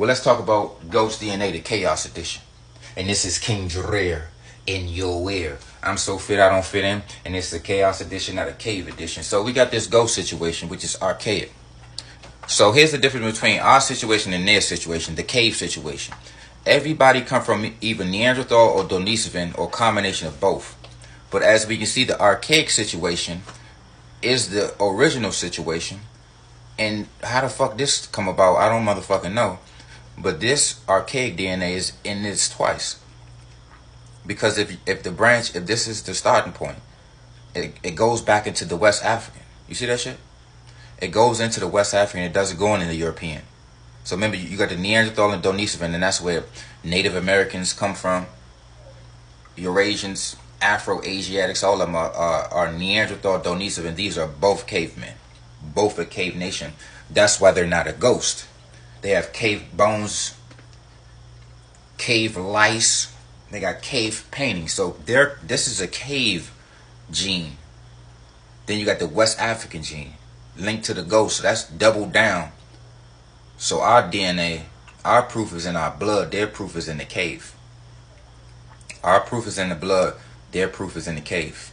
Well, let's talk about Ghost DNA, the Chaos Edition. And this is King Dreer in your ear. I'm so fit I don't fit in. And it's the Chaos Edition, not a Cave Edition. So we got this ghost situation, which is archaic. So here's the difference between our situation and their situation, the cave situation. Everybody come from either Neanderthal or Denisovan or combination of both. But as we can see, the archaic situation is the original situation. And how the fuck this come about, I don't motherfucking know. But this archaic DNA is in this twice. Because if this is the starting point, it goes back into the West African. You see that shit? It goes into the West African, it doesn't go into the European. So remember, you got the Neanderthal and Denisovan, and that's where Native Americans come from. Eurasians, Afro-Asiatics, all of them are Neanderthal, Denisovan. These are both cavemen. Both a cave nation. That's why they're not a ghost. They have cave bones, cave lice. They got cave paintings. So this is a cave gene. Then you got the West African gene linked to the ghost. So that's double down. So our DNA, our proof is in our blood. Their proof is in the cave. Our proof is in the blood. Their proof is in the cave.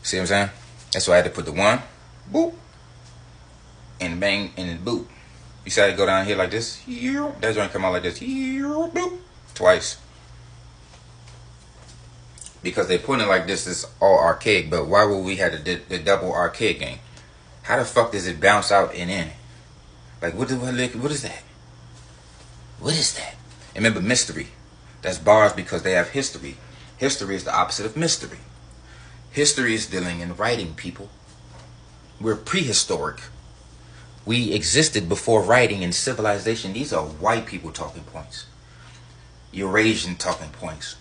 See what I'm saying? That's why I had to put the one, boop, and bang, and boop. You see how it go down here like this? That's going to come out like this. Boop, twice. Because they put it like this, it's all archaic. But why would we have the double archaic game? How the fuck does it bounce out and in? Like, what is that? What is that? And remember, mystery. That's bars because they have history. History is the opposite of mystery. History is dealing in writing, people. We're prehistoric. We existed before writing and civilization. These are white people talking points. Eurasian talking points.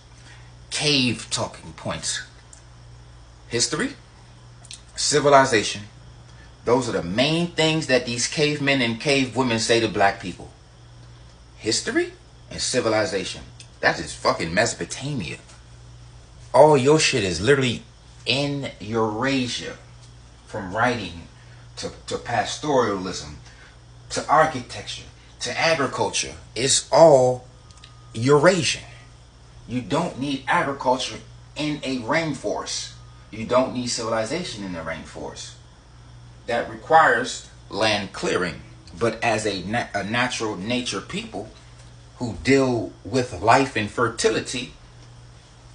Cave talking points. History, civilization. Those are the main things that these cavemen and cave women say to black people. History and civilization. That is fucking Mesopotamia. All your shit is literally in Eurasia. From writing to pastoralism, to architecture, to agriculture. It's all Eurasian. You don't need agriculture in a rainforest. You don't need civilization in the rainforest. That requires land clearing. But as a natural nature people who deal with life and fertility,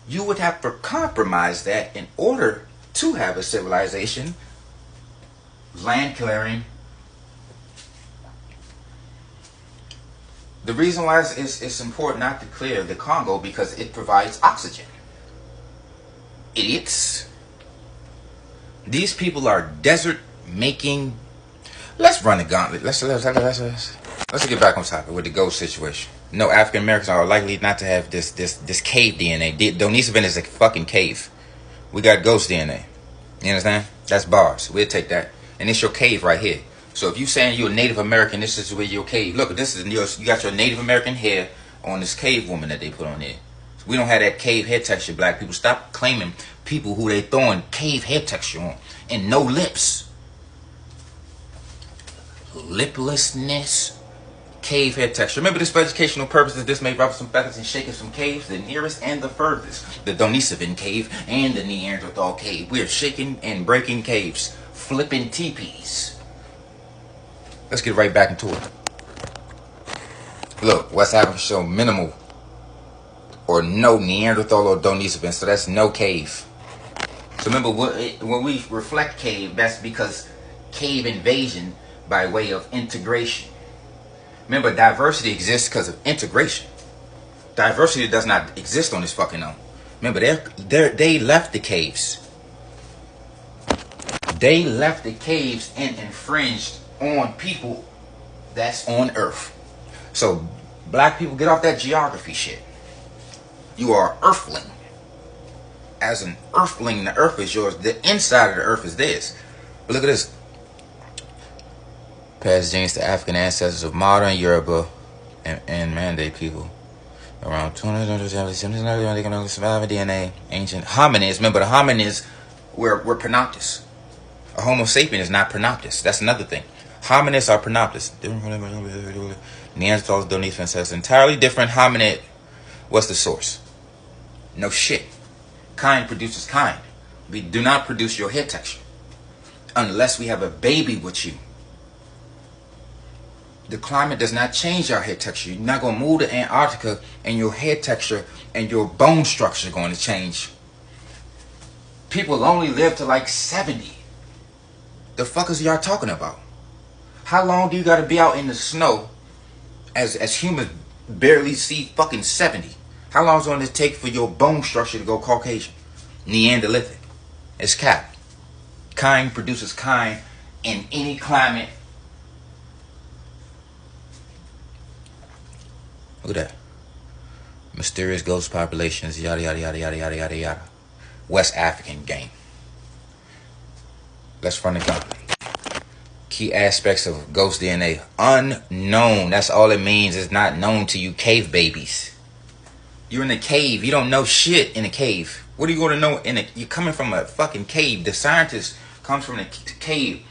you would have to compromise that in order to have a civilization. Land clearing. The reason why it's important not to clear the Congo because it provides oxygen. Idiots. These people are desert making. Let's run the gauntlet. Let's get back on topic with the ghost situation. No, African Americans are likely not to have this cave DNA. Denisovan is a fucking cave. We got ghost DNA. You understand? That's bars. We'll take that. And it's your cave right here. So if you saying you're a Native American, this is where your cave. Look, this is you got your Native American hair on this cave woman that they put on there. So we don't have that cave hair texture, black people. Stop claiming people who they throwing cave hair texture on. And no lips. Liplessness. Cave hair texture. Remember this for educational purposes. This may rub some feathers and shaking some caves. The nearest and the furthest. The Denisovan cave and the Neanderthal cave. We are shaking and breaking caves. Flipping teepees. Let's get right back into it. Look, West Africa show minimal or no Neanderthal or Denisovan, so that's no cave. So remember, when we reflect cave, that's because cave invasion by way of integration. Remember, diversity exists because of integration. Diversity does not exist on this fucking own. Remember, they left the caves. They left the caves and infringed on people that's on Earth. So, black people, get off that geography shit. You are an earthling. As an earthling, the earth is yours. The inside of the earth is theirs. But look at this. Passed genes to African ancestors of modern Yoruba and Mandate people. Around 270 DNA. Ancient hominids. Remember, the hominids were Pronoptus. A Homo sapien is not Pronoptus. That's another thing. Hominids are Pronoptus. Neanderthals, Denisovans has entirely different hominid. What's the source? No shit. Kind produces kind. We do not produce your hair texture unless we have a baby with you. The climate does not change our hair texture. You're not going to move to Antarctica and your hair texture and your bone structure is going to change. People only live to like 70. The fuck is y'all talking about? How long do you got to be out in the snow as humans barely see fucking 70? How long is it going to take for your bone structure to go Caucasian? Neanderthalic. It's cap. Kind produces kind in any climate. Look at that. Mysterious ghost populations, yada yada yada yada yada yada yada. West African game. Let's run the gun. Key aspects of ghost DNA. Unknown. That's all it means. It's not known to you cave babies. You're in a cave. You don't know shit in a cave. What are you going to know in a... You're coming from a fucking cave. The scientist comes from a cave.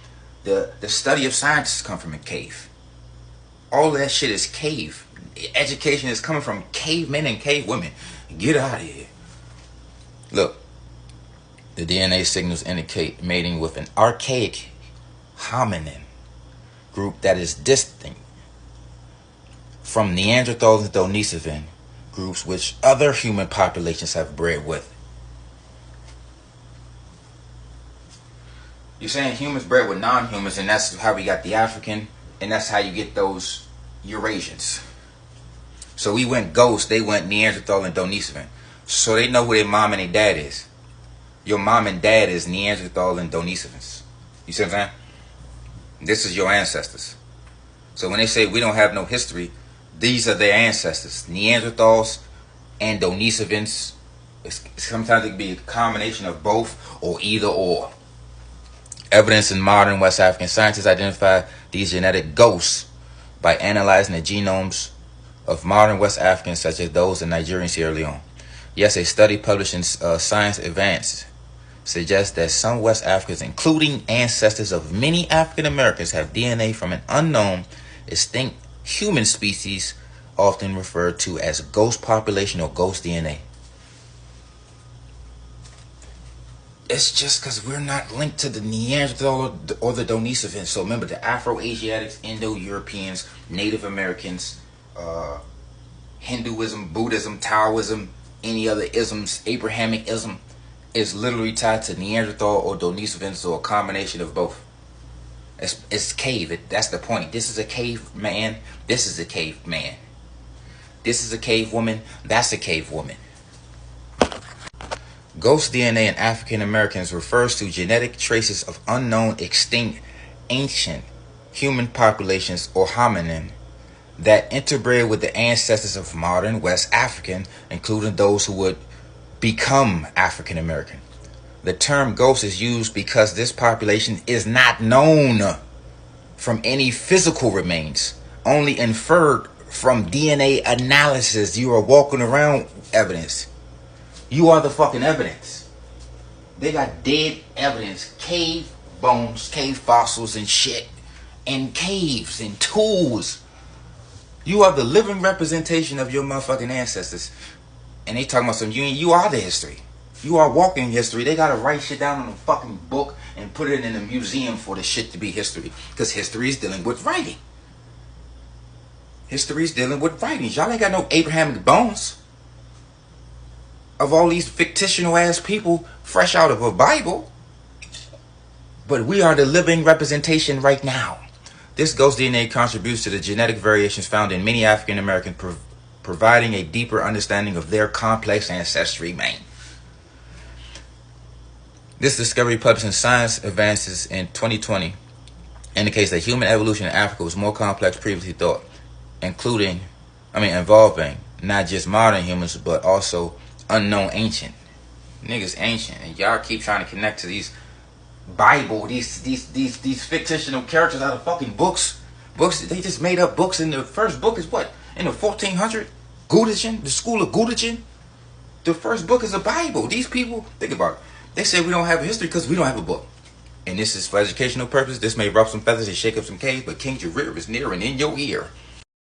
The study of scientists come from a cave. All that shit is cave. Education is coming from cavemen and cavewomen. Get out of here. Look. The DNA signals indicate mating with an archaic hominin group that is distinct from Neanderthals and Denisovan groups which other human populations have bred with. You're saying humans bred with non-humans, and that's how we got the African, and that's how you get those Eurasians. So we went ghost, they went Neanderthal and Denisovan. So they know who their mom and their dad is. Your mom and dad is Neanderthal and Denisovans. You see what I'm saying? This is your ancestors. So when they say we don't have no history, these are their ancestors. Neanderthals and Denisovans. Sometimes it can be a combination of both or either or. Evidence in modern West African scientists identify these genetic ghosts by analyzing the genomes of modern West Africans such as those in Nigeria and Sierra Leone. Yes, a study published in Science Advances suggests that some West Africans, including ancestors of many African Americans, have DNA from an unknown, extinct human species, often referred to as ghost population or ghost DNA. It's just because we're not linked to the Neanderthal or the Denisovans. So remember, the Afro-Asiatics, Indo-Europeans, Native Americans, Hinduism, Buddhism, Taoism, any other isms, Abrahamic ism, is literally tied to Neanderthal or Denisovans or a combination of both. It's cave. That's the point. This is a cave man. This is a cave man. This is a cave woman. That's a cave woman. Ghost DNA in African Americans refers to genetic traces of unknown, extinct, ancient human populations or hominin that interbred with the ancestors of modern West African, including those who would become African American. The term ghost is used because this population is not known from any physical remains, only inferred from DNA analysis. You are walking around evidence. You are the fucking evidence. They got dead evidence, cave bones, cave fossils and shit, and caves and tools. You are the living representation of your motherfucking ancestors. And they talking about some you are the history. You are walking history. They gotta write shit down in a fucking book and put it in a museum for the shit to be history. Because history is dealing with writing. History is dealing with writings. Y'all ain't got no Abrahamic bones of all these fictional ass people fresh out of a Bible. But we are the living representation right now. This ghost DNA contributes to the genetic variations found in many African Americans, providing a deeper understanding of their complex ancestry, man. This discovery, published in Science Advances in 2020, indicates that human evolution in Africa was more complex previously thought, involving not just modern humans, but also unknown ancient. Niggas ancient, and y'all keep trying to connect to these Bible, these fictional characters out of fucking books. They just made up books, and the first book is what? In the 1400s? Gudegen, the school of Gudegen? The first book is a Bible. These people, think about it. They say we don't have a history because we don't have a book. And this is for educational purposes. This may ruffle some feathers and shake up some caves, but King Jarir is near and in your ear.